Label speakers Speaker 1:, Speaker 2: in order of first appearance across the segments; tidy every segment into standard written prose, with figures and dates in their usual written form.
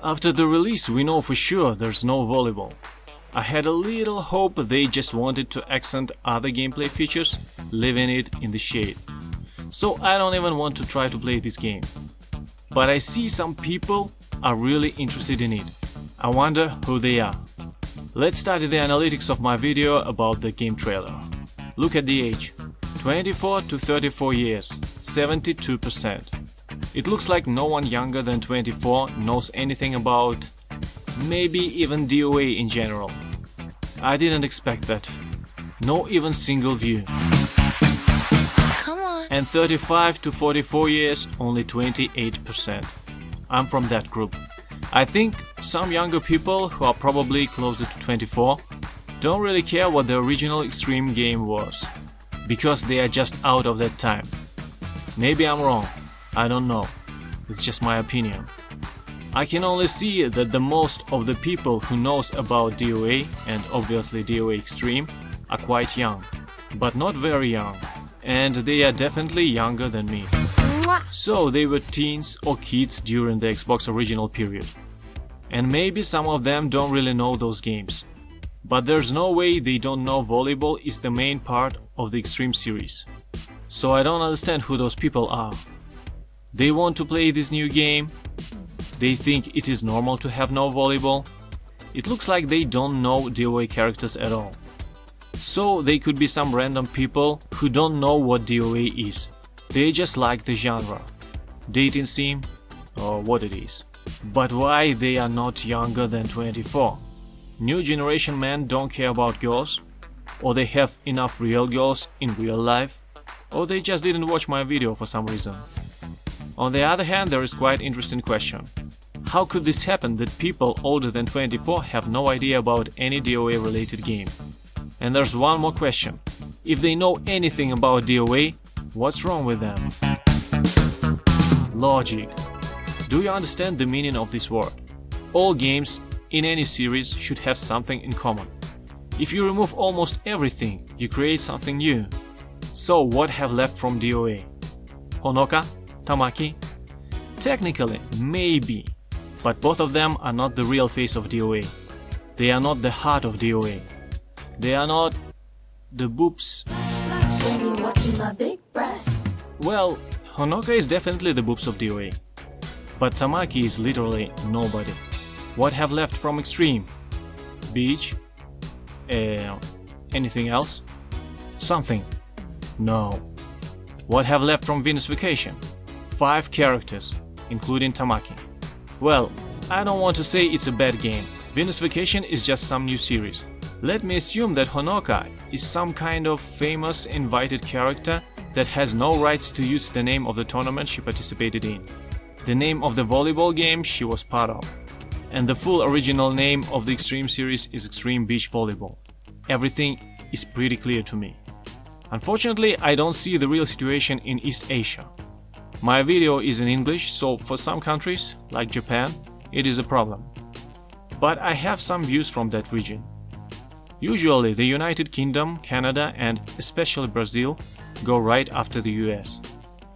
Speaker 1: After the release, we know for sure there's no volleyball. I had a little hope they just wanted to accent other gameplay features, leaving it in the shade. So I don't even want to try to play this game. But I see some people are really interested in it. I wonder who they are. Let's study the analytics of my video about the game trailer. Look at the age. 24 to 34 years, 72%. It looks like no one younger than 24 knows anything about, maybe even DOA in general. I didn't expect that. No even single view.
Speaker 2: Come on.
Speaker 1: And 35 to 44 years, only 28%. I'm from that group. I think some younger people who are probably closer to 24 don't really care what the original Extreme game was, because they are just out of that time. Maybe I'm wrong, I don't know, it's just my opinion. I can only see that the most of the people who knows about DOA, and obviously DOA Extreme, are quite young, but not very young, and they are definitely younger than me. So they were teens or kids during the Xbox original period. And maybe some of them don't really know those games. But there's no way they don't know volleyball is the main part of the Extreme series. So I don't understand who those people are. They want to play this new game. They think it is normal to have no volleyball. It looks like they don't know DOA characters at all. So they could be some random people who don't know what DOA is. They just like the genre, dating sim, or what it is. But why they are not younger than 24? New generation men don't care about girls? Or they have enough real girls in real life? Or they just didn't watch my video for some reason? On the other hand, there is quite interesting question. How could this happen that people older than 24 have no idea about any DOA related game? And there's one more question. If they know anything about DOA, what's wrong with them? Logic. Do you understand the meaning of this word? All games in any series should have something in common. If you remove almost everything, you create something new. So what have left from DOA? Honoka? Tamaki? Technically, maybe, but both of them are not the real face of DOA. They are not the heart of DOA. They are not the boobs.
Speaker 2: Baby, watching my big breasts.
Speaker 1: Well, Honoka is definitely the boobs of DOA. But Tamaki is literally nobody. What have left from Extreme? Beach? Anything else? Something? No. What have left from Venus Vacation? 5 characters, including Tamaki. Well, I don't want to say it's a bad game. Venus Vacation is just some new series. Let me assume that Honoka is some kind of famous invited character that has no rights to use the name of the tournament she participated in, the name of the volleyball game she was part of, and the full original name of the Extreme series is Extreme Beach Volleyball. Everything is pretty clear to me. Unfortunately, I don't see the real situation in East Asia. My video is in English, so for some countries, like Japan, it is a problem. But I have some views from that region. Usually the United Kingdom, Canada and especially Brazil go right after the US.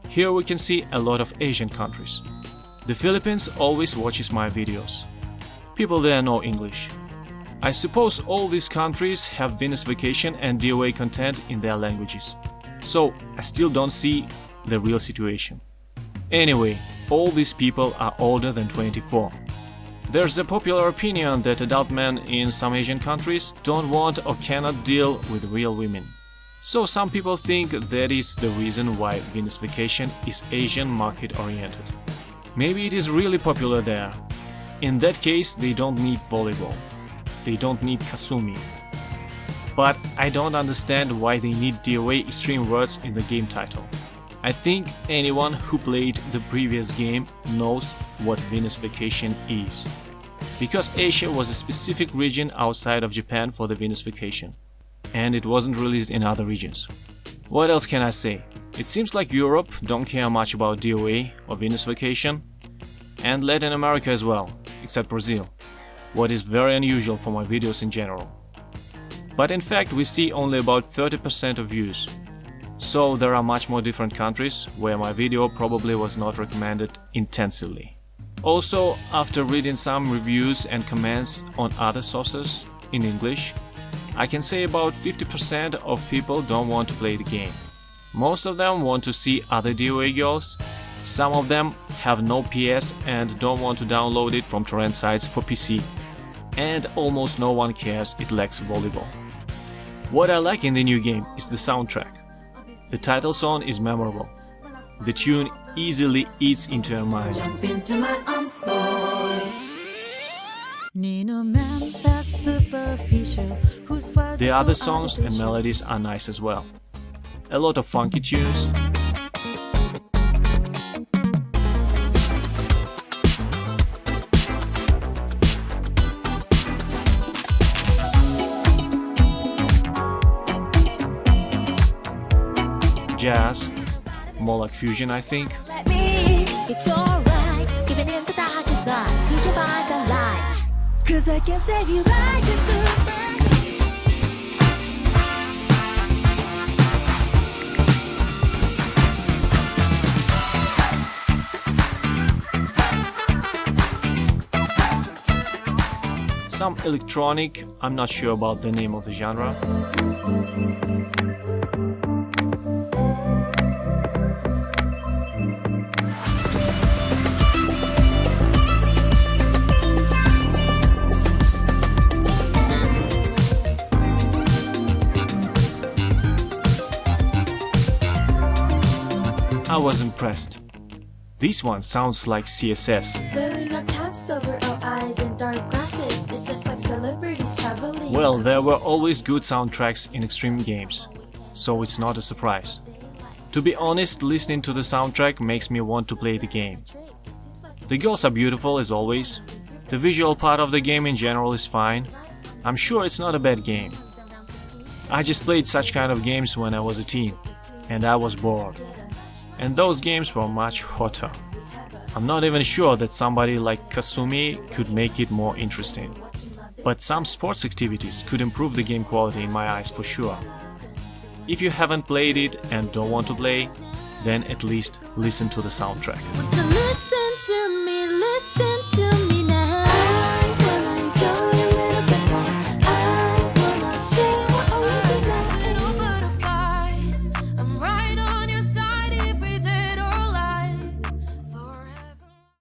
Speaker 1: Here we can see a lot of Asian countries. The Philippines always watches my videos. People there know English. I suppose all these countries have Venus Vacation and DOA content in their languages. So I still don't see the real situation. Anyway, all these people are older than 24. There's a popular opinion that adult men in some Asian countries don't want or cannot deal with real women. So some people think that is the reason why Venus Vacation is Asian market oriented. Maybe it is really popular there. In that case, they don't need volleyball. They don't need Kasumi. But I don't understand why they need DOA extreme words in the game title. I think anyone who played the previous game knows what Venus Vacation is. Because Asia was a specific region outside of Japan for the Venus Vacation, and it wasn't released in other regions. What else can I say? It seems like Europe don't care much about DOA or Venus Vacation, and Latin America as well, except Brazil, what is very unusual for my videos in general. But in fact we see only about 30% of views. So there are much more different countries where my video probably was not recommended intensively. Also, after reading some reviews and comments on other sources in English, I can say about 50% of people don't want to play the game. Most of them want to see other DOA girls. Some of them have no PS and don't want to download it from torrent sites for PC. And almost no one cares it lacks volleyball. What I like in the new game is the soundtrack. The title song is memorable. The tune easily eats into your mind.
Speaker 3: Jump into my arms, boy. Nino man, that's superficial.
Speaker 1: The other songs and melodies are nice as well. A lot of funky tunes. Jazz, more like fusion, I think.
Speaker 2: Let me, it's alright. Even in the darkest night, we can find the light. 'Cause I can save you like a super.
Speaker 1: Some electronic, I'm not sure about the name of the genre. I was impressed. This one sounds like CSS.
Speaker 2: Wearing our caps over our eyes and dark glasses. It's just like celebrities traveling.
Speaker 1: Well, there were always good soundtracks in extreme games, so it's not a surprise. To be honest, listening to the soundtrack makes me want to play the game. The girls are beautiful as always. The visual part of the game in general is fine. I'm sure it's not a bad game. I just played such kind of games when I was a teen, and I was bored. And those games were much hotter. I'm not even sure that somebody like Kasumi could make it more interesting. But some sports activities could improve the game quality in my eyes for sure. If you haven't played it and don't want to play, then at least listen to the soundtrack.